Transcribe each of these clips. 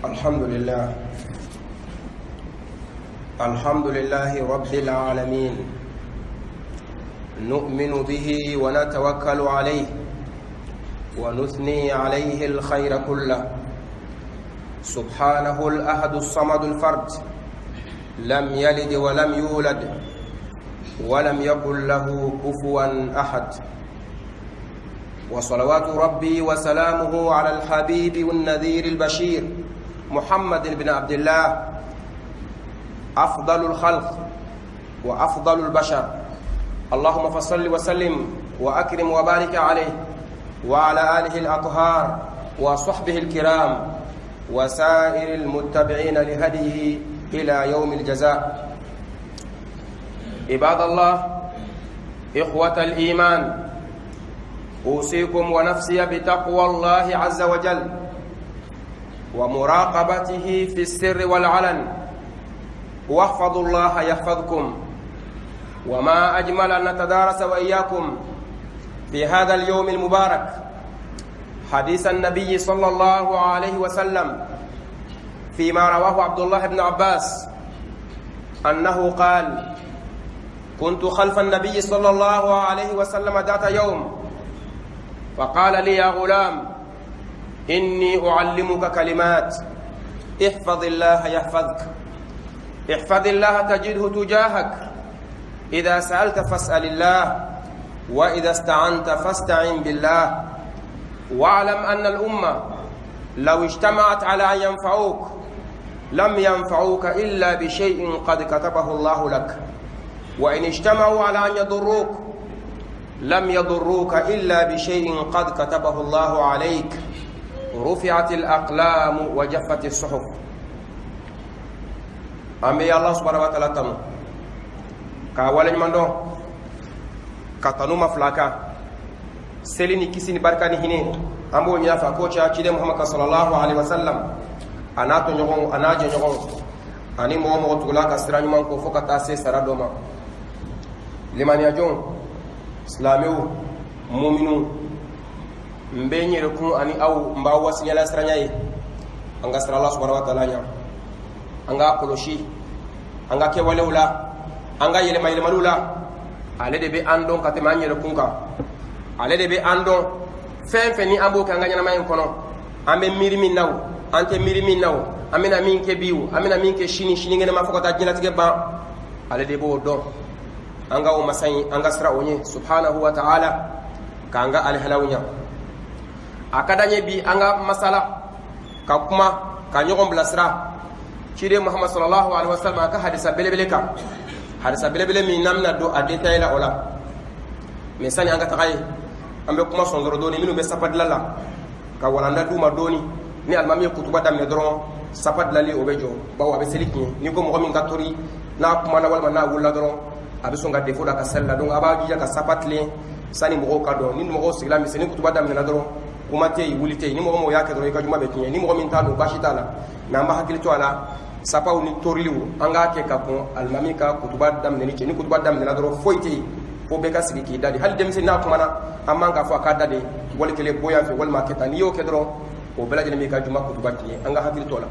الحمد لله رب العالمين، نؤمن به ونتوكل عليه ونثني عليه الخير كله. سبحانه الأحد الصمد الفرد، لم يلد ولم يولد ولم يكن له كفوا أحد. وصلوات ربي وسلامه على الحبيب والنذير البشير محمد بن عبد الله، أفضل الخلق وأفضل البشر. اللهم فصل وسلم وأكرم وبارك عليه وعلى آله الأطهار وصحبه الكرام وسائر المتبعين لهديه إلى يوم الجزاء. عباد الله، إخوة الإيمان، أوصيكم ونفسي بتقوى الله عز وجل ومراقبته في السر والعلن، واحفظوا الله يحفظكم. وما أجمل أن نتدارس وإياكم في هذا اليوم المبارك حديث النبي صلى الله عليه وسلم فيما رواه عبد الله بن عباس أنه قال: كنت خلف النبي صلى الله عليه وسلم ذات يوم فقال لي: يا غلام، إني أعلمك كلمات، احفظ الله يحفظك، احفظ الله تجده تجاهك، إذا سألت فاسأل الله، وإذا استعنت فاستعن بالله. واعلم أن الأمة لو اجتمعت على أن ينفعوك لم ينفعوك إلا بشيء قد كتبه الله لك، وإن اجتمعوا على أن يضروك لم يضروك إلا بشيء قد كتبه الله عليك. رفعت الأقلام وجفت الصحف. أمي الله سبحانه وتعالى تنو كاولن مندو كتنو مفلاكا سليني كيسيني بركاني هني أمبو نيافا كوشا تشيدي محمد صلى الله عليه وسلم أناتو نيغون أناجي نيغون أني مومو تغلاك أسراني مانكو فوكا تاسي سرادوما لمن يجون إسلاميو مؤمنو mbenye rekun ani au mbawo wasinyala sranyaye anga sra Allah subhanahu wa ta'ala nya anga koloshi anga ke walewla anga yele mayele malula ale de be andon kate manye rekun ka ale de be andon fen ni ambo ka nganya na mayen kono ambe mirimi naw ante mirimi naw amena min ke biu amena min ke shini ngene ma fokota jina tige ba ale de bo don anga o masai anga sra onye subhanahu wa ta'ala kanga al halawnya akadanye bi anga masala ka kuma ka nyogon blasra chide Muhammad sallallahu alaihi wasallam ka hadisa belebele ka hadisa belebele mi namna do adeta ila ola mesani anga tagay ambe kuma songoro doni minu be sapad lala ka walanda duma doni ni almami kutuba damne doron sapad lali obejo bawa be seliki ni ko mo min gatori na kuma na walma na wulla doron abiso nga defo da ka sella donc abaji ka sapatle sani mo ka do ni mo sigla mi seni kutuba damne na doron kumate wulite ni mo yake do ka juma be tinya ni mo min tanu bashitala na mba hakili to ala sapa uni toriliwu anga ke ka ko almami ka kutuba damne ni ni kutuba damne na do foite fo be ka sigiki dadi hal dem se na kuma na amma nga fo ka dade wol kele boya fe wol maketa ni yo ke do o bela jene mi ka juma kutuba tinya anga hakili to ala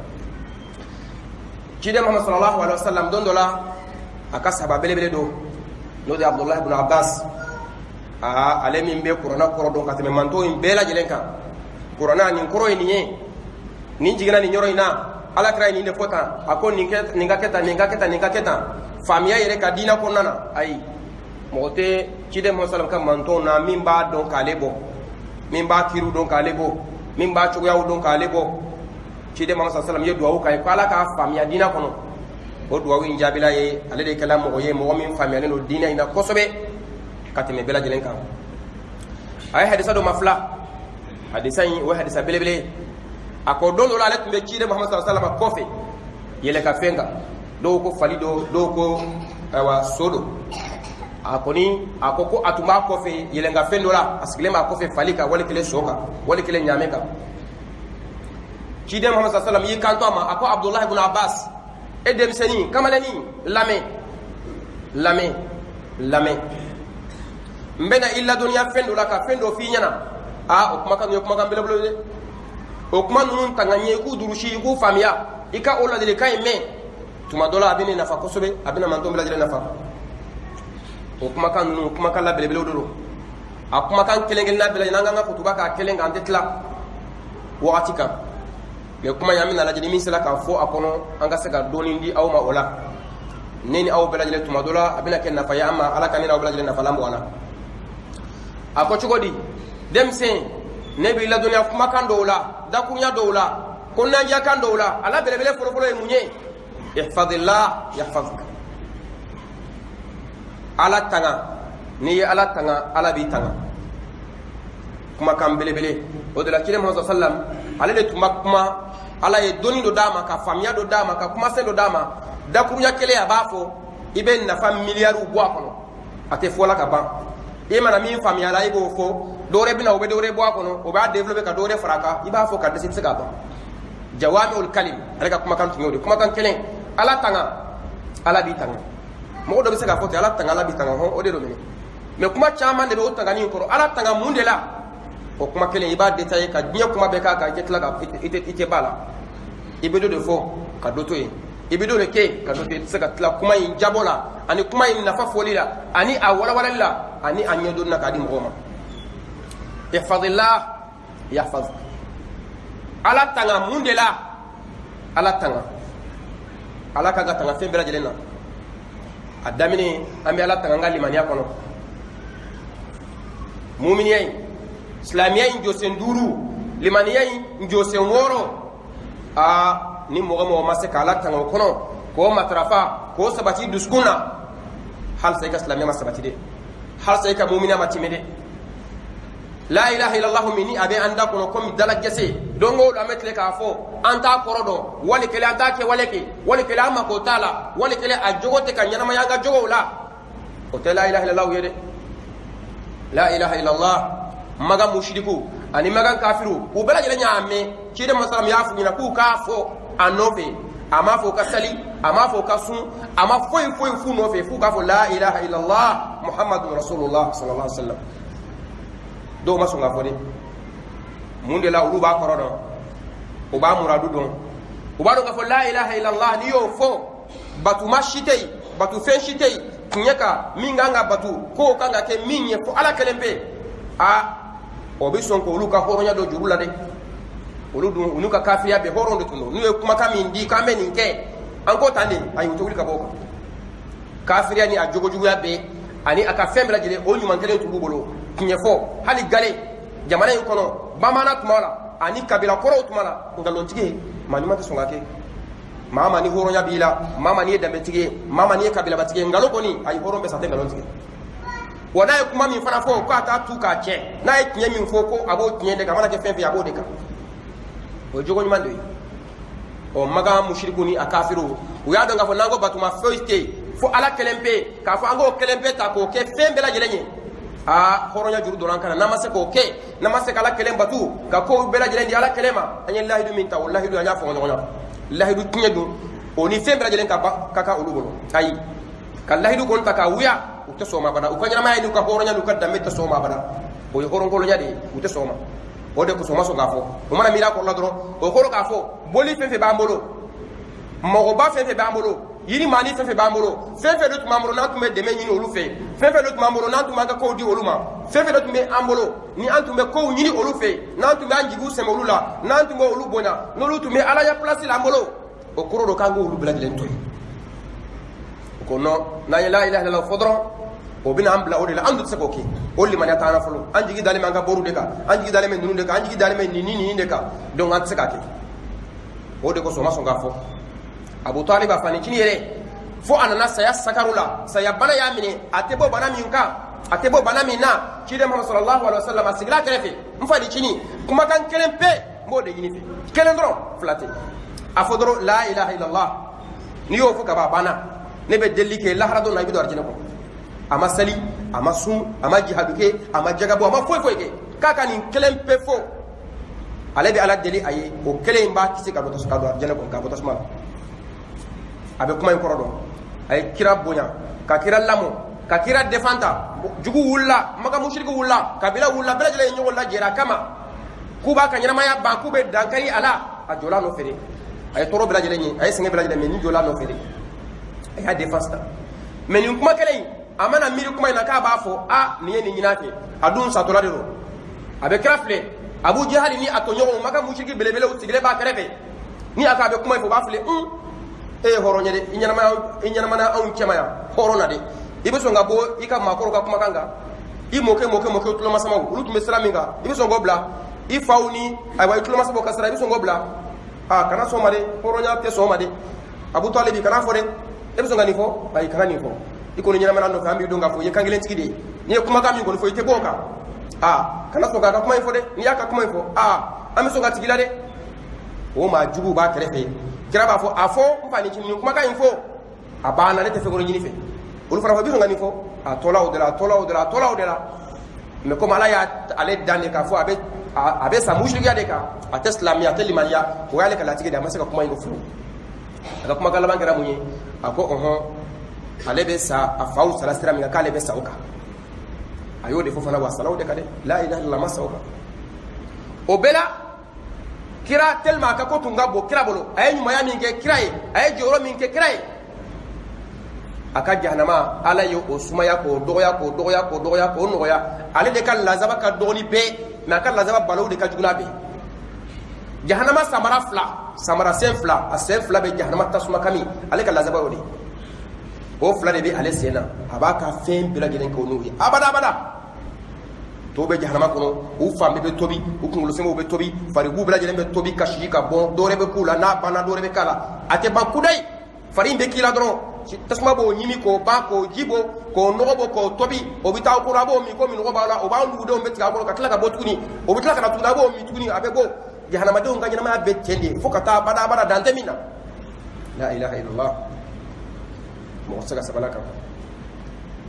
jide Muhammad sallallahu alaihi wasallam don dola akasaba belebele do no de Abdullah ibn Abbas ale min be qur'ana koro don kateme manto in bela jelenka qur'ana ni koro ni jigina ni nyoro ina ala kra ni ne fota akon ninga keta famia yere ka dina ko nana ai mote kide mo salam kam manto na min ba don kalebo min ba kiru don kalebo min ba chuya don kalebo kide mo sallam ye duwa kai kala ka famia dina kono o duwa wi njabila ye ale de kala mo ye mo min famia no dina ina kosobe kateme bela jelen kan ay hadisa do mafla hadisa yi wa hadisa belebele akodo lo la tumbe chide Muhammad sallallahu alaihi wasallam kofe yele ka fenga do ko falido do ko wa sodo akoni akoko atuma kofe yele nga fendo la askilema kofe falika wale kile soka wale kile nyameka chide Muhammad sallallahu alaihi wasallam yi kanto ama ako Abdullah ibn Abbas edem seni kamalani lame mbena illa dunya fendo la ka fendo fi nyana o kuma kan bele bele o kuma nunu tanganye ku durushi ku famia ika ola de kai me tuma dola abine nafa kosobe abina manto bila jere nafa o kuma kan nunu kuma kan la belebele dolo a kuma kan kelengel na bila nanga nga kutuba ka kelenga antetla wakati kan me kuma yami na lajini min sala ka fo akono anga sega donindi aw ma ola neni aw bila jere tuma dola abina ken nafa ya amma ala kanina aw bila jere nafa lambo ana ako chugodi demsen nebi la dunya kuma kan dola da kunya dola kunna ja kan dola ala belebele folo folo e munye ihfazillah yahfazuk ala tanga ni ala tanga ala bi tanga kuma kan belebele o de la kire Muhammad sallam ale de tuma kuma ala ye doni do dama ka famia do dama ka kuma se do dama da kunya kele ya bafo ibe na fam miliaru bo akono ate fola ka ban e mana min famia la ibo fo dore bina obe dore bo akono o ba developer ka dore faraka iba fo ka desit se ka ban jawami'ul kalim reka kuma kan tunyo de kuma kan kelen ala tanga ala bi tanga mo do be se ka fote ala tanga ala bi tanga ho o de do mene me kuma chama de be o tanga ni ko ala tanga munde la o kuma kelen iba detail ka nya kuma be ka jetla ka ite bala ibe do de fo ka do to yi ibe do le ke ka do te se ka tla kuma yin jabola ani kuma yin nafa folila ani awala wala la ani anya do na ka di mo ma ihfazillah yahfazuk ala tanga munde la ala tanga ala kaga tanga fe bela jelena adamini ambi ala tanga ngali mania kono mu'miniyai islamiyai josen duru limaniyai josen woro a ni mo ma se kala tanga kono ko matrafa ko sabati duskuna hal sai ka islamiya ma sabati de hal sai ka mu'mina ma timede la ilaha illallah mini abe anda kono komi dala gese dongo do ametle ka fo anta korodo wali kele anta ke wali kele amma ko tala wali kele a jogote kan yana mayanga jogo la o te la ilaha illallah yede la ilaha illallah maga mushriku ani maga kafiru u bela jele nyame kide masalam ya fu nyina ku ka fo anofe ama fo ka sali ama fo ka sun ama foi fu no fe fu ka fo la ilaha illallah muhammadur rasulullah sallallahu alaihi wasallam do ma sunga fodi munde la ulu ba korodo o ba muradu don o ba do ka fo la ilaha illallah ni yo fo batu mashitei batu fenshitei kunyaka minganga batu ko kanga ke minye fo ala kelembe a o bi son ko ulu ka horonya do jurula de ulu dun unu ka kafiya be horondo tuno ni e kuma ka min di ka men nke anko tande ayu to ka boko kafiya ni a jogo jugu ya be ani aka fembra jele o nyuma tele tubu bolo kinyefo hali gale jamana yin kono bamana kumala ani kabila koro tumala ngalon tige manima to songake mama ni horonya bila mama ni dambe tige mama ni kabila batige ngalo koni ay horon be sate ngalon tige wona e kuma min fana fo ko ata tu ka che na e kinye min fo ko abo kinye de kamana ke fembe abo de ka o jogo nyuma ndoyi o maga mushriku ni akafiru o ya danga fo nango batuma feiste fo ala kelempe ka fo ango kelempe ta ko ke fembe la jelenye a horonya juru doran kana namase ko ke namase kala kelem batu ka ko bela jelendi ala kelema anya lahidu min ta wallahi du anya fo ngonya lahidu tinyedu oni fembe la jelen ka ba kaka ulugo ayi kallahidu kon taka wuya ute soma bana ukanya ma yidu ka horonya du kadda metta soma bana o horon ko lo nyade ute soma o de ko soma so gafo o mana mira ko la doro o ko gafo boli fefe ba mbolo mo ba fefe ba mbolo yiri mani fefe ba mbolo fefe do tuma mbolo na tume de menyi olu fe fefe do tuma mbolo na tuma ka ko di oluma fefe do tume ambolo ni antume ko nyiri olu fe na tume anjigu sema olula na tume olu bonya no lu tume ala ya place la mbolo o koro do kango olu bla dilen toy ko no na la ilaha illallah fodro o bina ambla o de la andu tsako ki o li mani atana folo anjigi dale manga boru de ka anjigi dale men nunu de ka anjigi dale men ni de ka don an tsaka ki o de ko so maso ngafo Abu Talib afani chini yere fo anana saya sakarula saya bana ya mini atebo bana minka atebo bana minna chide Muhammad sallallahu alaihi wasallam asigla kerefe mfadi chini kuma kan kelempe mbode yini fe kelendro flate afodro la ilaha illallah niyo fo ka bana nebe delike lahrado na bido arjina ko ama sali ama sum ama jihaduke ama jagabo ama foy ke kaka ni kelempe fo ale be ala deli aye o kelemba kisi ka do to ka do arjina ko ka do tasma abe kuma ikorodo ay kira bonya ka kira lamo ka kira defanta jugu wulla maga mushriku wulla kabila wulla bela jele nyogol la jera kama kuba ka ɲɛnamaya ban k'u bɛ dankari a la a jɔla nɔ feere a ye tɔɔrɔ bɛɛ lajɛlen ye a ye sɛgɛn bɛɛ lajɛlen mais ni jɔla nɔ feere a y'a défense ta mais nin kuma kelen in a mana miiri kuma in na k'a b'a fɔ nin ye nin ɲin'a kɛ a dun satɔla de don a bɛ kira filɛ Abu Jahali ni a tɔɲɔgɔnw Maka musiriki belebelew sigilen b'a kɛrɛfɛ ni a ko a bɛ kuma in fɔ u b'a filɛ e ye hɔrɔn ye dɛ i ɲɛnamana anw cɛma yan hɔrɔn na dɛ i bɛ sɔn ka bɔ i ka maakɔrɔw ka kumakan kan i mɔkɛ tulomasamaw olu tun bɛ sira min kan i bɛ sɔn k'o bila i faw ni ayiwa i tulomasamaw ka sira i bɛ sɔn k'o bila kana sɔn ma dɛ hɔrɔnya tɛ sɔn ma dɛ Abu Talibi kana fɔ dɛ e bɛ sɔn ka nin fɔ ayi kana nin fɔ i kɔni ɲɛnamana nɔfɛ an b'i dɔn k'a fɔ i ye kan kelentigi de ye n'i ye kumakan min kɔni fɔ i tɛ bɔ o kan kana sɔn k'a ka kuma in fɔ dɛ n'i y'a ka kuma in fɔ an bɛ sɔn ka tigi la dɛ o maa juguw b'a kɛrɛfɛ kira b'a fɔ a fɔ n fa nin kumakan in fɔ a banna ne tɛ fɛn wɛrɛ ɲini fɛ olu fana fɔ i bɛ sɔn ka nin fɔ a tɔla o de la mais comme ala y'ale dan de k'a fɔ a bɛ sa musirikiya de kan a tɛ silamɛya a tɛ limaniya o y'ale ka latigɛ de a ma se ka kuma in fɔ a ka kumakan laban kɛra mun ye a ko ale bɛ sa a faw sara sira min kan k'ale bɛ sa o kan a y'o de fɔ fana wa salaw de kan dɛ la ilaha illallah ma sa o kan o bɛɛ la kira tellement a ka ko tun ka bon kira bolo a ye ɲumanya min kɛ kira ye a ye jɔyɔrɔ min kɛ kira ye a ka jahanama ala ye o sumaya k'o dɔgɔya k'o nɔgɔya ale de ka lazaba ka dɔgɔni bɛɛ mais a ka lazaba balaw de ka jugu n'a bɛɛ jahanama samara sen fila a sen fila bɛ jahanama tasuma kami ale ka lazaba y'o de o fila de bɛ ale sen na a b'a ka fɛn bɛɛ lajɛlen k'o n'o ye abada tɔw bɛ jahanama kɔnɔ u fan bɛɛ bɛ tobi u kunkolosɛmɛw bɛ tobi faribuw bɛɛ lajɛlen bɛ tobi ka sigi ka bɔn dɔwɛrɛ bɛ k'u la n'a banna dɔwɛrɛ bɛ k'a la a tɛ ban kudayi fari in bɛ k'i la dɔrɔn tasuma b'o ɲimi k'o ban k'o ji bɔ k'o nɔgɔ bɔ k'o tobi o bɛ taa o kɔrɔ a b'o min komi nɔgɔ b'a la o b'an dugudenw bɛ tigɛ a kɔrɔ ka tila ka bɔ tuguni o bɛ tila ka na tuguni a b'o min tuguni a bɛ bɔ jahanamadenw ka ɲɛnamaya bɛ ten de fo ka taa abada dan tɛ min na la ilaha illallah mɔgɔ tɛ se ka sabali a kan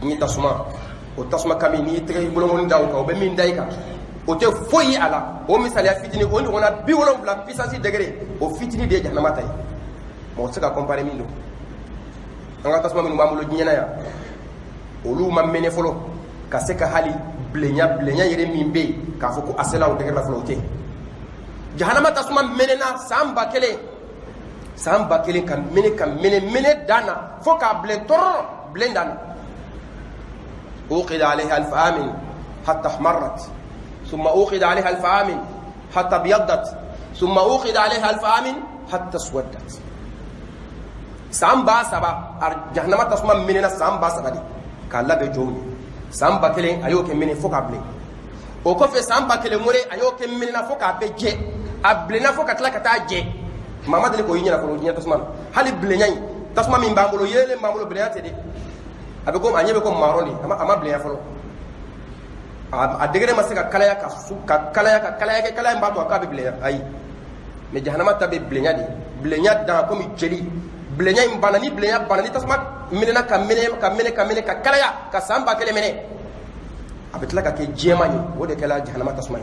ni tasuma o tasuma kami n'i y'i tɛgɛ i bolokɔni da o kan o bɛ min da i kan o tɛ foyi ye a la o misaliya fitini o ɲɔgɔnna 70 puissance degré o fitini de ye jahanama ta ye mɔgɔ tɛ se ka comparer min don an ka tasuma minnu b'an bolo diɲɛ na yan olu ma mɛnɛ fɔlɔ ka se ka hali bilenya yɛrɛ min bɛ yen k'a fɔ ko a sela o degré la fɔlɔ o tɛ jahanama tasuma mɛnɛna san 1000 ka mɛnɛ dan na fo k'a bilen tɔrɔ bilen dan na أوقد عليها 1000 عام حتى احمرت ثم أوقد عليها 1000 عام حتى ابيضت ثم أوقد عليها 1000 عام حتى اسودت سامبا سبا جهنم تسمى مننا سامبا سبا دي كالا بجوني سامبا كلين ايو كمني فوق ابلي او كوفي سامبا كلين موري ايو كمننا فوق ابجي ابلنا فوق تلا كتا جي ماما دي كو ينينا فلو ينيا تسمى حالي بلنياي تسمى من بامبلو يله بامبلو بلنياتي دي abe ko anye be ko maroni ama blenya folo a degere ma se ka kalaya kalaya mba to ka be blenya ai me jahannama ta be blenya di blenya dan ko mi jeli blenya mbana ni blenya bana ni tasma minena ka mene ka kalaya ka samba kele mene abetla ka ke jemani o de kala jahannama tasma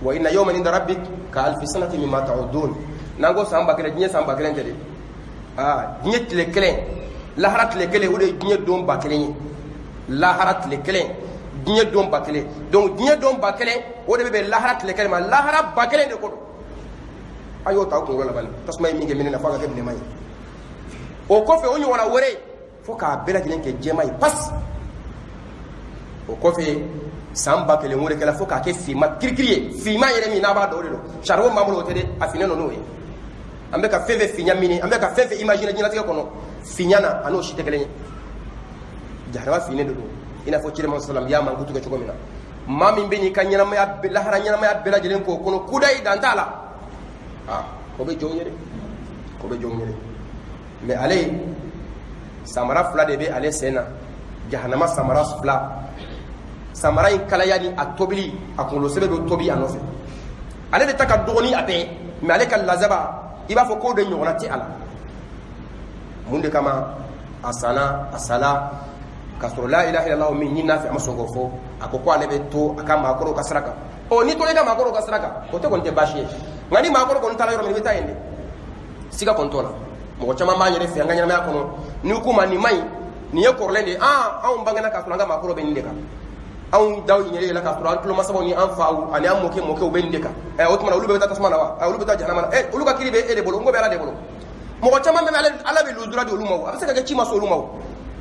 wa inna yawman inda rabbik ka alf sanati mimma ta'udun nango samba kele jinye samba kele tede jinye tile kele lahara tile kelen o de ye diɲɛ don ba kelen ye lahara tile kelen diɲɛ don ba kelen donc diɲɛ don ba kelen o de bɛ bɛn lahara tile kelen ma lahara ba kelen de ko don a y'o ta o kunkolo labali tasuma ye min kɛ minɛ na fo a ka kɛ bilenman ye o kɔfɛ o ɲɔgɔnna wɛrɛ fo k'a bɛɛ lajɛlen kɛ jɛman ye pas o kɔfɛ san 1000 wɛrɛ kɛla fo k'a kɛ finman kirikiri ye finman yɛrɛ min n'a b'a dɔn o de don charbon b'an bolo o tɛ dɛ a finnen don n'o ye an bɛ ka fɛn fɛn fiɲɛ mini an bɛ ka fɛn fɛn imaginer diɲɛlatigɛ kɔnɔ fiɲɛ na a n'o si tɛ kelen ye jahanama finnen de don i n'a fɔ cire ma salam y'a mankutu kɛ cogo min na maa min bɛ n'i ka ɲɛnamaya lahara ɲɛnamaya bɛɛ lajɛlen k'o kɔnɔ kudayi dan t'a la o bɛ jɔn ye dɛ mais ale samara fila de bɛ ale sen na jahanama samara fila samara in kalaya ni a tobili a kunkolo sɛbɛ bɛ tobi a nɔfɛ ale de ta ka dɔgɔ ni a bɛɛ mais ale ka lazaba i b'a fɔ ko de ɲɔgɔnna tɛ a la mun de kama a sala k'a sɔrɔ la ilaha illallah min ni n'a fɛ a ma sɔn k'o fɔ a ko ale bɛ to a ka maakɔrɔw ka sira kan ni to i ka maakɔrɔw ka sira kan o tɛ kɔni tɛ baasi ye nka ni maakɔrɔ kɔni taara yɔrɔ min i bɛ taa yen de siga kɔni t'o la mɔgɔ caman b'an yɛrɛ fɛ an ka ɲɛnamaya kɔnɔ n'i k'u ma nin ma ɲi nin ye kɔrɔlen de ye anw bangena k'a sɔrɔ an ka maakɔrɔ bɛ nin de kan an daw nyere la ka qur'an tulo masabo ni an faawu ani am moke moke ubendeka o tuma ulu be ta tasmana wa ulu be ta jahannama ulu ka kiribe e de bolo ngo be ala de bolo mo ko chama be ala be luzura de ulu maw abisa ka ci maso ulu maw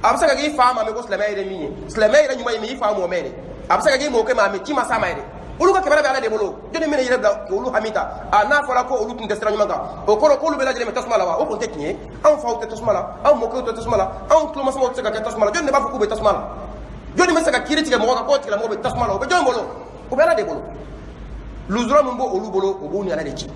abisa ka gi faama me ko slamay de mi slamay de nyuma mi faamu me abisa ka gi moke ma me ci masa ma de ulu ka kebara be ala de bolo joni mene yere bla ko ulu hamita ana fala ko ulu tun destra nyuma ka o ko ulu be la jele me tasmala wa o ko teknie an faawu te tasmala an moke te tasmala an tulo masabo te ka tasmala joni ba fu ko be tasmala joni mesa ka kiri tige mo ka ko tige mo be tasmala o be jom bolo o be ala de bolo luzura mo bo olu bolo o bo ni ala de ci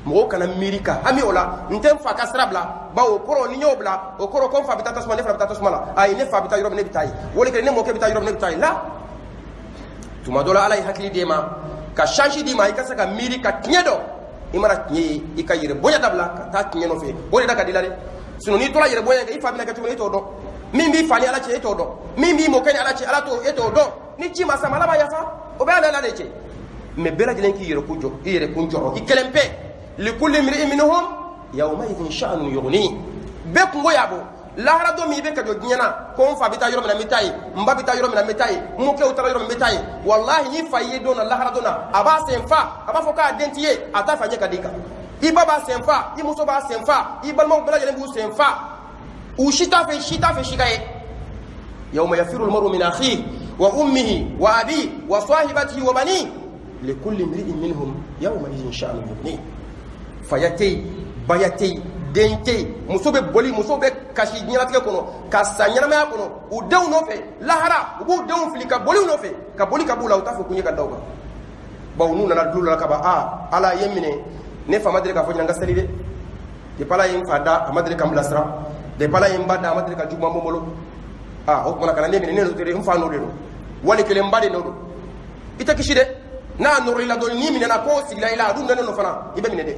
mo kana mirika ami ola ntem fa kasrabla ba o koro ni nyobla o koro kon fa bita tasmala ne fa bita tasmala ay ne fa bita yoro ne bitai wole ke ne mo ke bita yoro ne bitai la tuma dola ala hakili de ma ka change di ma ikasa ka mirika tnyedo imara tnye ikayire bonya dabla ka ta tnye no fe wole daga dilale sino ni tola yire bonya ga ifa bina ka tumo to do mimbi fani ala che to do mimbi mo kani ala che ala to eto do ni chi masama la ba yafa o be ala de che me bela jelen ki yere kujo yere kunjo ki kelempe li kulli imri'in minhum yawma idhin sha'nun yughni be kungo yabo la hara do mi be ka do nyana ko on fa bita yoro na mitai mba bita yoro na mitai mu ke utara yoro mitai wallahi ni faye do na la hara do na aba senfa aba foka identifier ata fanye kadika ibaba senfa i muso ba senfa i balmo bela jelen bu senfa وشتا في شكاية يوم يفر المرء من أخيه وأمه وأبيه وصاحبته وبنيه لكل امرئ منهم يومئذ شأن يغنيه فياتي بياتي دنتي مصوبة بولي مصوبة كاشي نيراتك كونو كاسانينا ما كونو ودو نوفي لاهرا ودو فيليكا بولي نوفي كبولي كبولا وتافو كوني كدوغا باونو نانا دولو لكبا على يمني نفا مدري كفو نانغا سالي دي دي بالا ينفادا مدري كامبلاسرا de pala yimba da amadri ka juma momolo o kuma kana ne ne tere mfa no do wali kele mbade no do ita kishide na no rila do ni minena ko sigla ila dum no fana ibe minede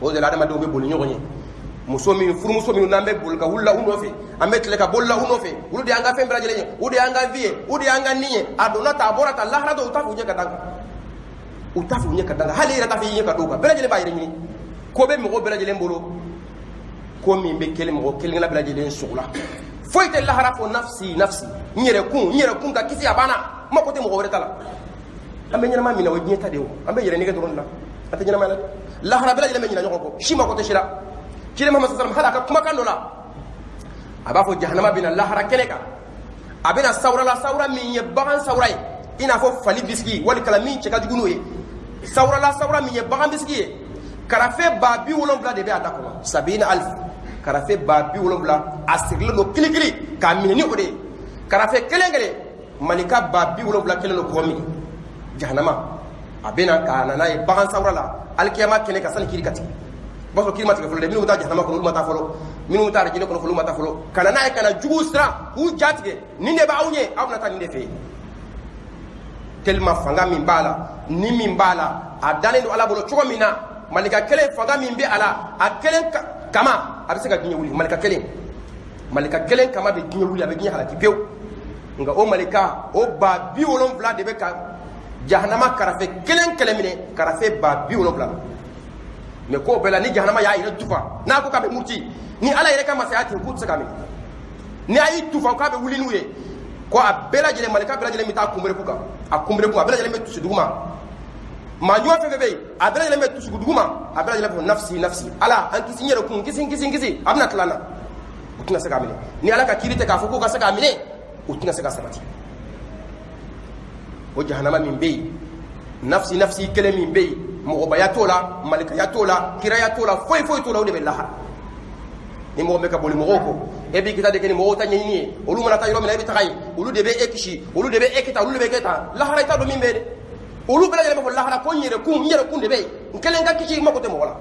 o de la dama do be bol nyogoni musomi furu musomi nambe bol ka hulla uno fe ametle ka bolla uno fe ulu de anga fembra jele udi anga vie udi anga niye adona ta borata lahra do utafu nyaka danga hali rata fi nyaka doka bela jele bayre ni ko be mo bela jele mbolo ko min be kele mo kele la bela jele sugla foyte lahra fo nafsi nyere kun ka kisi abana mako te mo wore tala ambe nyana ma mina wajin tadewo ambe yere ni ga doron la ata nyana ma la lahra bela jele me nyina nyoko shima ko te shira kile Muhammad sallallahu alaihi wasallam halaka kuma kando la abafo jahannama bina lahara keleka abina sawra min ye bagan sawrai ina fo fali biski wali kala min cheka jugunu ye sawra min ye bagan biski karafe babi wolonbla de be adako 70000 karafe babi wolonbla asirle no kilikili ka minni ode karafe kelengele malika babi wolonbla kelelo komi jahannama abina kana na ye bagan sawra la alkiyama keleka san kirikati baso kirima tigɛ fɔlɔ dɛ minnu ta jahannama kɔnɔ olu ma taa fɔlɔ minnu ta arajinɛ kɔnɔ olu ma taa fɔlɔ kana n'a ye kana jugu siran k'u ja tigɛ nin de b'aw ɲɛ aw bɛna taa nin de fɛ yen tellement fanga min b'a la ni min b'a la a dalen don ala bolo cogo min na malika kelen fanga min bɛ a la a kelen kama a bɛ se ka diɲɛ wuli malika kelen kama bɛ diɲɛ wuli a bɛ diɲɛ halaki pewu nka o malika o ba 70 de bɛ ka jahannama karafe kelen minɛ karafe ba 70 mais ko bela ni jahannama ya ire tufa na ko ka be murti ni ala ire ka masaya tin ku tsaka mi ni ayi tufa ka be wulinu ye ko a bela jele malika bela jele mi ta kumbre ku ka a kumbre ku a bela jele me tusu duguma ma nyo fe be a bela jele me tusu duguma a bela jele ko nafsi ala an kisi nyere ku kisi abna tlana utina saka mi ni ala ka kirite ka fuko ka saka mi ne utina saka sabati o jahannama min be nafsi kele min be mo bayatola malika yatola kirayatola foy tola de billaha ni mo be ka boli mo ko e bi kita de ken mo ta nyini olu mana ta yoro mena bi tagay olu de be ekishi olu de be ekita olu de be keta la hara ta do min be de olu bela jele mo la hara ko nyere kun de be kelen ga kici mako te mo wala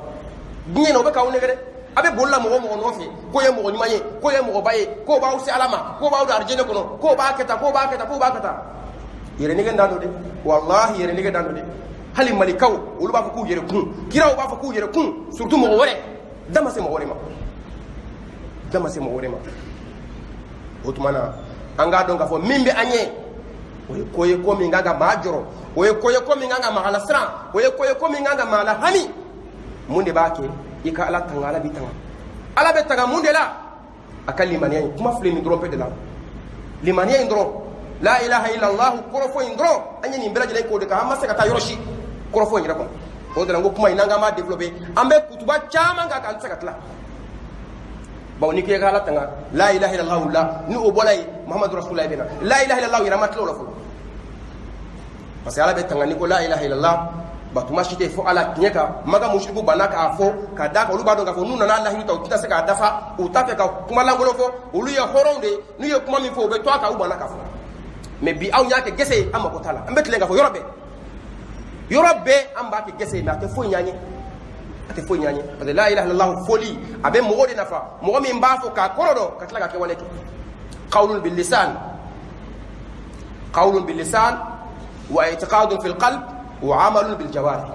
dinye no be ka woni gede abe bolla mo no fi ko ye mo nyimanye ko ye mo baye ko ba usi alama ko ba do arjene kono ko ba keta yere ni ganda do de wallahi yere ni ganda do de hali malikaw olu b'a fɔ k'u yɛrɛ kun kiraw b'a fɔ k'u yɛrɛ kun surtout mɔgɔ wɛrɛ da ma se mɔgɔ wɛrɛ ma o tuma na an k'a dɔn k'a fɔ min bɛ an ɲɛ o ye ko ye ko min kan ka maa jɔrɔ o ye ko ye ko min kan ka maa lasiran o ye ko ye ko min kan ka maa lahami mun de b'a kɛ i ka ala tanga ala b'i tanga ala bɛ tanga mun de la a ka limaniya in kuma filɛ nin dɔrɔn pe de la limaniya in dɔrɔn la ilaha illallah korofo indro anya ni mbela jele ko de ka amma saka ta yoroshi korofo indra ko o de ngo kuma inanga ma développer ambe kutuba chama nga kan saka tla baw ni ke gala tanga la ilaha illallah la ni o bolay muhammadu rasulullah bena la ilaha illallah ira matlo la fo parce que ala be tanga ni ko la ilaha illallah batuma shite fo ala kinyaka maga mushriku banaka afo kadaka ulu bado ngafo nuna na allah yuta ukita saka dafa utape ka kuma langolo fo ulu ya horonde ni ye kuma mi fo be to aka u banaka fo mais bi aw nyake gese amako tala ambetle ngafo yorobe amba ke gese na te fo nyanye ate fo nyanye parce la ilaha illallah foli abe mo de nafa mo mi mbafo ka korodo katla ka ke waleke qawlun bil lisan wa i'tiqadun fil qalb wa amalun bil jawarih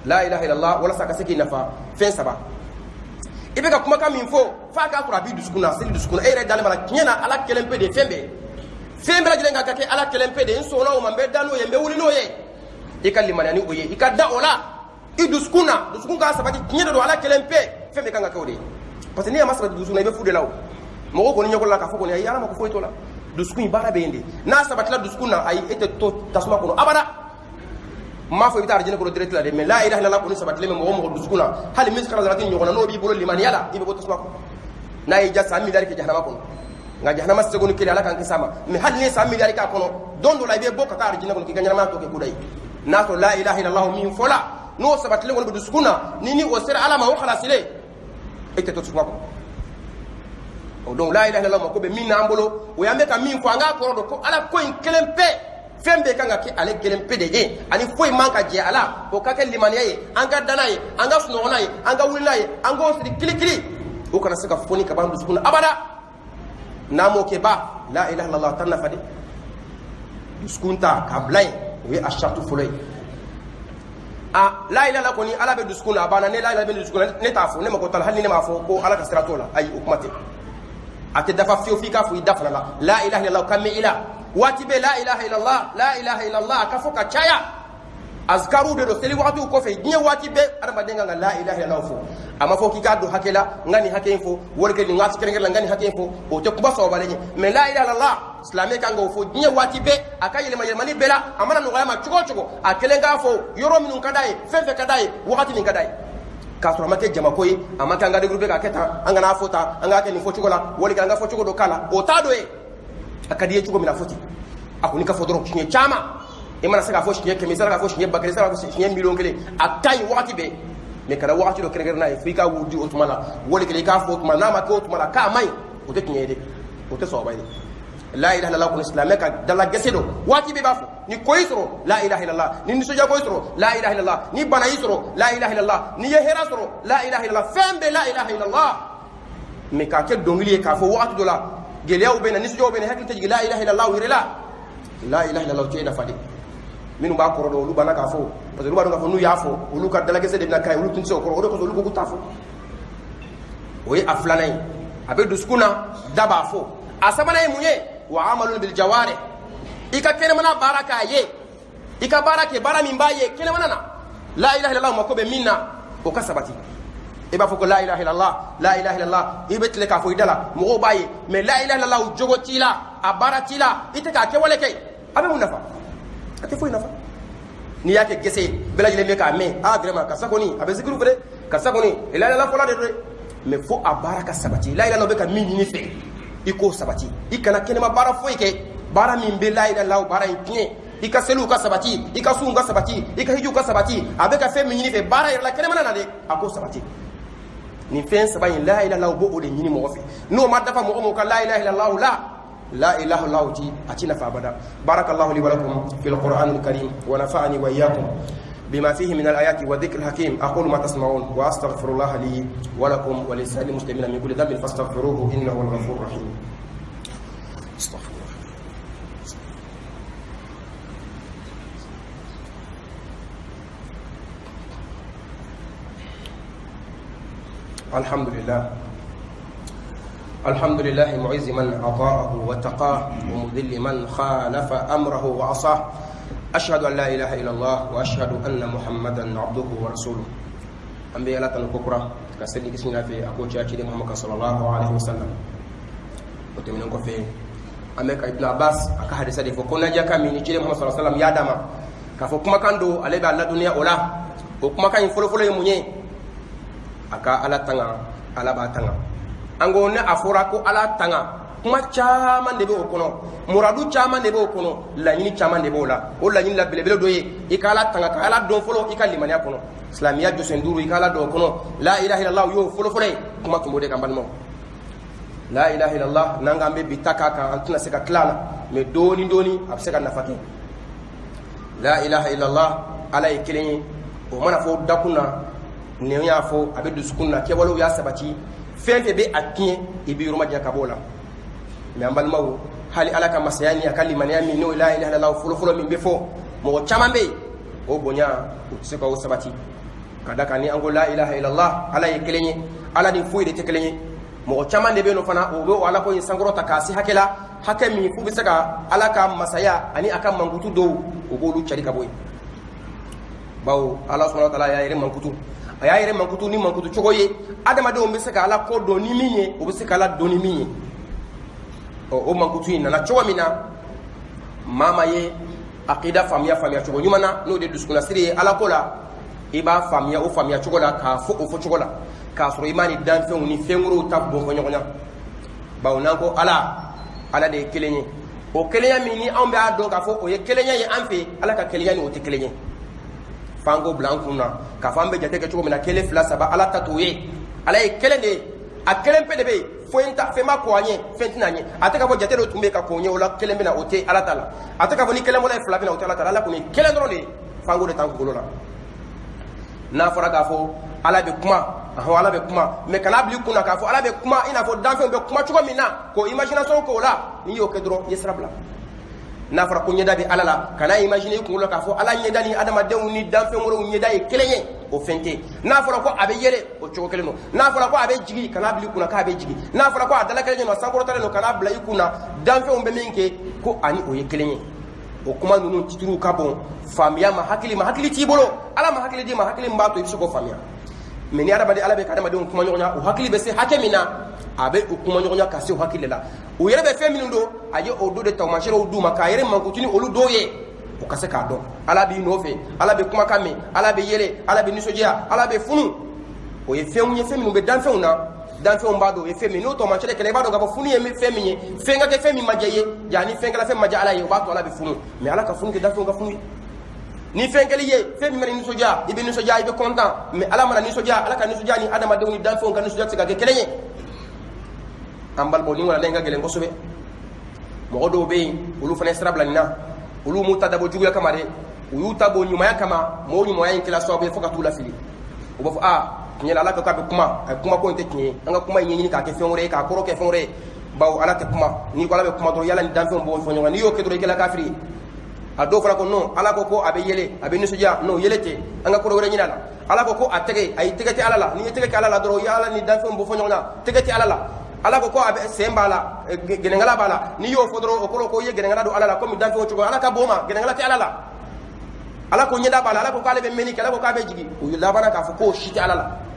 la ilaha illallah wala saka seki nafa fen saba ibe ka kuma ka min fo fa ka kura bi duskuna seli duskuna ere dal mala kinyana ala kelempe de fembe la jilenga ka ke ala kelempe de insona o mambe dano ye mbewuli no ye ikalli manani oye ikadda ola iduskuna duskunga sabati kinyana do ala kelempe fembe kanga kawde parce que ni amasa duskuna ibe fude law mo ko ni nyokola ka foko ni ay ala mako foyto la duskun bara bende na sabati la duskuna ay ete to tasma ko abada ma fo bitar jine ko direct la de mais la ilaha illallah ko ni sabati le mo duskuna hal mis khara zalatin nyogona no bi bolo liman yala ibe ko tasma ko na yi jassa mi dari ke jahannama ko nga jahannama se gonu kile ala kan kisama mais hal ni sa mi dari ka kono dondo la be bokka tar jine ko ki ganyama to ke kudai na to la ilaha illallah min fola no sabati le ko duskuna nini o sir ala ma o khalasile ete to tasma ko o donc la ilaha illallah ko be min ambolo o yambe ka min fo anga ko do ko ala ko en kelempe fembe kanga ki ale kelempe de je ani foy manka je ala o ka ke limaniye anga danaye anga sunonaye anga wulinaye anga osri kili o kana saka foni ka bandu sukuna abada namo ke ba la ilaha illallah tanna fadi duskunta kablay wi ashatu fulay la ilaha illallah ko ni ala be duskuna abana ne la ilaha be duskuna ne tafo ne mako tal halni ne ma fo ko ala ka siratola ay ukumate ate dafa fiofika fu idafala la ilaha illallah kammi ila watibe la ilaha illallah kafoka chaya azkaru de do seli wakati ko fe nye watibe adama denga nga la ilaha illallah fo ama fo ki gaddo hakela ngani haken fo wolke ni ngati kerengel ngani haken fo o te kuba so balanye mais la ilaha illallah islamé kanga fo nye watibe akayele mayemani bela amana no gayama chugo akelenga fo yoro minun kadai fefe kadai wakati min kadai kasura make jama koyi amaka ngade groupe ka keta anga na fota anga ke ni fo chugo la woli kanga fo chugo do kala o tado e akadiye chugo mina foti akuni ka fodoro kinye chama imana saka fo shinye kemi saka fo shinye bakari saka fo shinye million kele akai wakati be me kada wakati do kere na afrika wudi otumala woli kele ka fo otumala ma ko otumala ka mai o te kinye de o te so bayde la ilaha illallah kun islam ka dala gesedo wati be bafo ni koyisro la ilaha illallah ni soja koyisro la ilaha illallah ni bana yisro la ilaha illallah ni yehera sro la ilaha illallah fembe la ilaha illallah me ka ke dongli ka fo wakati do la gelew be na ni soja be na hakki taji la ilaha illallah wirela la ilaha illallah te da fadi minu ba ko do lu bana ka fo parce que lu ba do ka fo nu ya fo lu ka dala gesede na kay lu tinso ko do ko lu ko tafo oyi aflanay abe duskuna daba fo asabana munye wa amalun bil jawari ika kene mana baraka ye ika barake bara min baye kene mana na la ilaha illallah makobe minna o kasabati iba foko la ilaha illallah ibetle ka fo idala mo baye mais la ilaha illallah jogotila abaratila iteka ke wale kay abe mun nafa ate fo nafa ni yake gese belajile me ka me vraiment ka sakoni abe zikru fere ka sakoni la ilaha illallah fola de mais fo abaraka sabati la ilaha illallah be ka min ni fe iko sabati ikana kenema bara foike bara min be la ilaha illallah bara ikne ika selu ka sabati ika su nga sabati ika hiju ka sabati abeka fe min ni fe bara la kenema na de ako sabati ni fen sabayin la ilaha illallah bo o de nyini mo fi no ma dafa mo ka la ilaha illallah la ilaha illallah ti atina fa bada barakallahu li wa lakum fil qur'anil karim wa nafa'ani wa iyyakum بما فيه من الآيات والذكر الحكيم أقول ما تسمعون وأستغفر الله لي ولكم ولسائر المسلمين من كل ذنب فاستغفروه إنه هو الغفور الرحيم. استغفر الله. الحمد لله معز من أطاعه واتقاه ومذل من خالف أمره وعصاه. أشهد أن لا إله إلا الله وأشهد أن محمدا عبده ورسوله. أمبي الله تنكوكرا كسلي كسمنا في أكو جاتي محمد صلى الله عليه وسلم. وتمنون كفي ameka ibn Abbas aka hadisa de fo ko naja kami ni cire Muhammad sallallahu alaihi wasallam ya dama ka fo kuma kando ale ba Allah duniya ola o kuma kan folo folo munye aka ala tanga ala ba tanga ango ne afora ko ala tanga kuma chama de be o kono muradu chama de be o kono la nyini chama de be ola o la nyini la belebele doye ikala tanga ka ala don folo ikali mania kono islamiya jo senduru ikala do kono la ilaha illallah yo folo folo kuma tumode kan balmo la ilaha illallah nangambe bitaka ka antuna seka klana me doni abseka nafake la ilaha illallah ala ikilin o mana fo dakuna ne ya fo abe duskunna ke walo ya sabati fefe be akin ibi ruma ja kabola me ambal mawu hali ala ka masayani akali maniami no la ilaha illallah folo min be fo mo chamambe o bonya seka o sabati kadaka ni ango la ilaha illallah ala ikilin ala ni fuide tekelin mo chama de be no fana o go ala ko sangoro takasi hakela hakemi fu bi saka ala ka masaya ani aka mangutu do o go lu chari ka boy bawo ala subhanahu wa ta'ala ya yire mankutu ni mankutu chogoye adama de o bi saka ala ko do ni minye o bi saka ala do ni minye o mankutu ina na chowa mina mama ye aqida famia chogo nyumana no de duskuna siri ala kola iba famia o famia chogo la ka fo o fo chogo la ka soro imani dan fe ni fenguro ta bo ko nyonya bawna ko ala de kelenye o kelenya mi ni ambe ado ka fo o ye kelenya ye amfe ala ka kelenya ni o te kelenye fango blankuna ka fambe jate ke chogo mina kele fla saba ala tatuye ala ye kelende a kelen pe de be fo enta fe ma ko anye fentina nye ataka bo jate do tumbe ka ko nye ola kelembe na ote ala tala ataka bo ni kelembo la fla bina ote ala tala ala ko ni kelendro le fango de tango golola na fara ka fo ala be kuma ala be kuma me kana bli kuna ka fo ala be kuma ina fo danfe be kuma chugo mina ko imagination ko la ni yo kedro yesrabla na fara ko nyeda be ala la kana imaginer ko lo ka fo ala nyeda ni adama de ni danfe ngoro nyeda e kelenye o fente na fara ko abe yele o chugo keleno na fara ko abe jigi kana bli kuna ka abe jigi na fara ko adala kelenye no sangoro tale no kana bla ikuna danfe umbe minke ko ani o ye kelenye o kuma nunu tituru ka bon famia ma hakili tibolo ala ma hakili di ma hakili mbato ibiso ko famia meni araba de ala be kadama de kuma nyonya o hakili be se hakemina abe o kuma nyonya ka se o hakili la o yere be feminu do aje o do de tawmashiro o du maka yere mankutuni olu doye o kase ka do ala bi no fe ala be kuma kame ala be yele ala be nisoja ala be funu o ye feminu be dan feuna dan fe mbado e femi no to ma chele kele bado ga funu ye me femi ye fenga ke femi majaye yani fenga la femi maja ala ye ba to ala be funu me ala ka funu ke dan fe ga funu ni fengeli ye femi mari ni soja ibe ni soja ibe content me ala mara ni soja ala ka ni soja ni adama de ni dan fe ga ni soja tiga ke kelenye ambal bo ni wala lenga gele ngosobe mo do be ulu fane srabla na ulu mutada bo jugu ya kamare uyu tabo nyuma ya kama mo nyuma ya kila so be foka tula fili o bo nyela ala ka be kuma ko inte kinye anga kuma nyi ka ke fenore ka koro ke fenore bawo ala te kuma ni ko ala be kuma do yala ni dan fe bo fo nyonga ni yo ke do kala kafiri ado fara ko no ala ko abe yele abe ni suja no yelete anga koro gore nyina ala ko atege ay tegeti ala la ni tegeti ala la do yala ni dan fe bo fo nyonga tegeti ala la ala ko abe sembala genengala bala ni yo fodro o ko ye genengala do ala la ko mi dan fe o chugo ala ka boma genengala ti ala la ala ko nyeda bala ala ko kale be meni kala ko ka be jigi o labana ka fo ko shiti ala la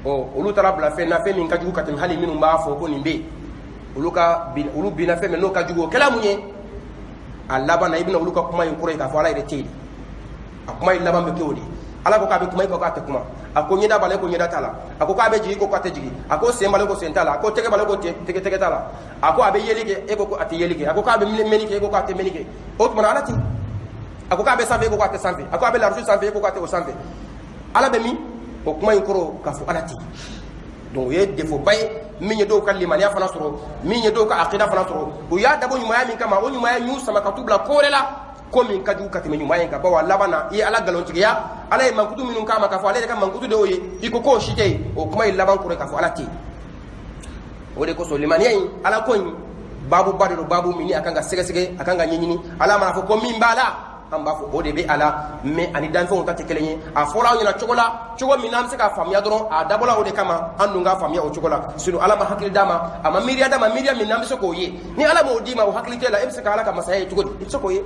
o olu tara bla fe na fe min ka jugu katim hali minum ba fo ko nimbe olu bina fe men no ka jugu kala munye alla bana ibn olu ka kuma yinkure ka fo ala ire tedi akuma illa bambe kewdi ala ko ka be kuma ko ka te kuma ako nyeda bala ko nyeda tala ako ka be jigi ko ka te jigi ako sembale ko sentala ako tege bala ko tege tala ako abe yelige e ko ati yelige ako ka be meni ke ko ka te meni ke o tuma ala ti ako ka be sanfe ko ka te sanfe ako abe larju sanfe ko ka te o sanfe ala be mi o kuma yinkoro ka fo ala ti donc ye defo bay minye do ka limaniya fana soro minye do ka aqida fana soro o ya dabo nyuma min kama o nyuma nyu sama ka tubla korela ko min ka du ka teme nyuma ka bawa labana e ala galontigiya ala e mankutu minun kama ka fo ala ka mankutu de oye iko ko shite o kuma i laban kore ka fo ala ti o de ko so limaniya ala ko babu badro babu mini akanga sege akanga nyinyini ala mana fo ko min bala amba fo ode be ala me ani dan fo ta tekelenye a fola nyina chogo minam se ka famia dron a dabola ode kama andu nga famia o chogola sunu ala ma hakili dama ama miria minam se ko ye ni ala mo di ma o hakili tela emse ka ala ka masaya chogo itso ko ye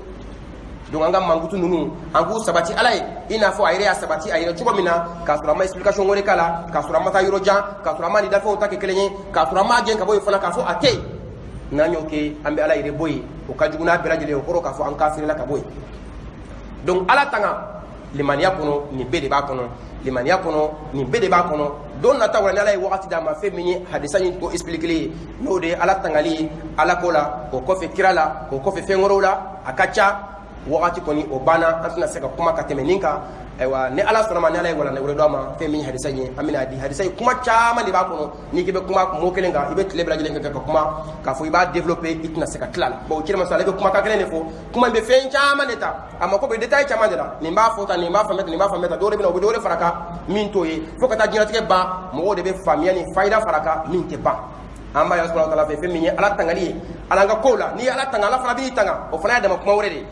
donc anga mangutu nunu angu sabati ala ina fo ayre sabati ayre chogo mina ka sura ma explication ngore kala ka sura ma ta yoro jan ka sura ma ni dan fo ta tekelenye ka sura ma gen ka boy fona ka fo ate nanyo ke ambe ala ire boy o kajuguna beraje le ko ka fo an kafir la ka boy donc ala tanga limaniya kono ni bede ba kono limaniya kono ni bede ba kono don nata wala ala wakati da ma fe minye hadisa ni ko expliquer no de ala tangali ala kola ko ko fe kirala ko ko fe fengorola akacha wakati koni o bana antuna seka kuma katemeninka ewa ne ala sɔnna ma ne ala ye wala ne wele dɔ ma fɛn min hadisa ye an bɛna di hadisa ye kuma caman de b'a kɔnɔ n'i k'i bɛ kuma mot kelen kan i bɛ tile bɛɛ lajɛlen kɛ ka kuma k'a fɔ i b'a développer i tɛna se ka tila la bon o cɛ ma sɔn ale bɛ kumakan kelen de fɔ kuma in bɛ fɛn caman de ta a mako bɛ détail caman de la nin b'a fɔ tan nin b'a faamuya tan nin b'a faamuya tan dɔw de bɛ na o bɛ dɔw de fara kan min t'o ye fo ka taa diɲɛlatigɛ ban mɔgɔw de bɛ faamuya ni fayida fara kan min tɛ ban an b'a yɛrɛ subahana wataala fɛ fɛn min ye ala tangali ye ala an ka kow la n'i ye ala tanga ala fana b'i tanga o fana y'a dama kuma wɛrɛ de ye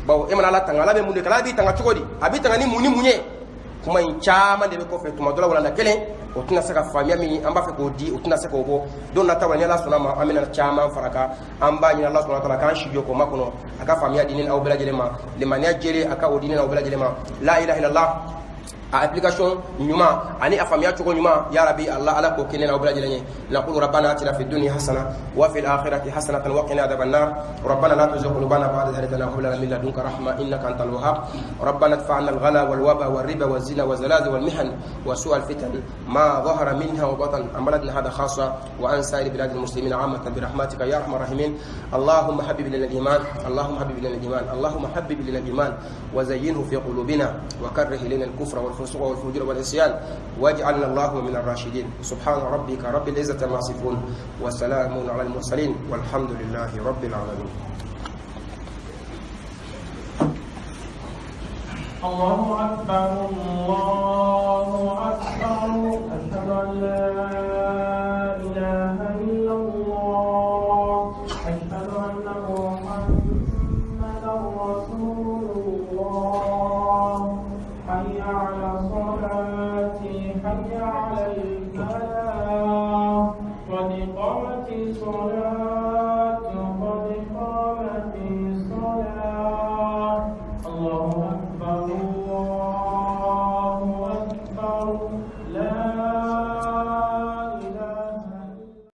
bawo e mana ala tanga ala bɛ mun de kɛ ala b'i tanga cogo di a b'i tanga ni mun ye kuma in caman de bɛ kɔfɛ tuma dɔ la wala kelen o tɛna se ka faamuya min an b'a fɛ k'o di o tɛna se k'o bɔ don nata wala ni ala sɔnna ma an bɛna caman fara kan an b'a ɲini ala subahana wataala k'an si jɔ k'o makɔnɔ a ka faamuya di ni aw bɛɛ lajɛlen ma limaniya jɛlen a ka o di ni aw bɛɛ lajɛlen ma la ilaha illallah a application nyuma ani afamia choko nyuma ya rabbi allah ala ko kenena obla jelanye naqulu rabbana atina fid dunya hasana wa fil akhirati hasanatan wa qina adhaban nar rabbana la tuzigh qulubana ba'da idh hadaytana wa hab lana min ladunka rahma innaka antal wahhab rabbana adfa'na al ghala wal waba wal riba waz zina waz zalazil wal mihan wa su' al fitan ma dhahara minha wa batan amaladna hada khassa wa an sa'ir bilad al muslimin 'ammatan bi rahmatika ya arhamar rahimin allahumma habib lana al iman allahumma habib lana al iman allahumma habib lana al iman wa zayyinhu fi qulubina wa karrih lana al kufra الفسوق والفجور والعصيان واجعلنا اللهم من الراشدين سبحان ربك رب العزة عما يصفون وسلام على المرسلين والحمد لله رب العالمين. الله أكبر الله أكبر أشهد أن لا إله إلا الله أشهد أن محمدا رسول الله حي على الصلاة حي على الفلاح قد قامت الصلاة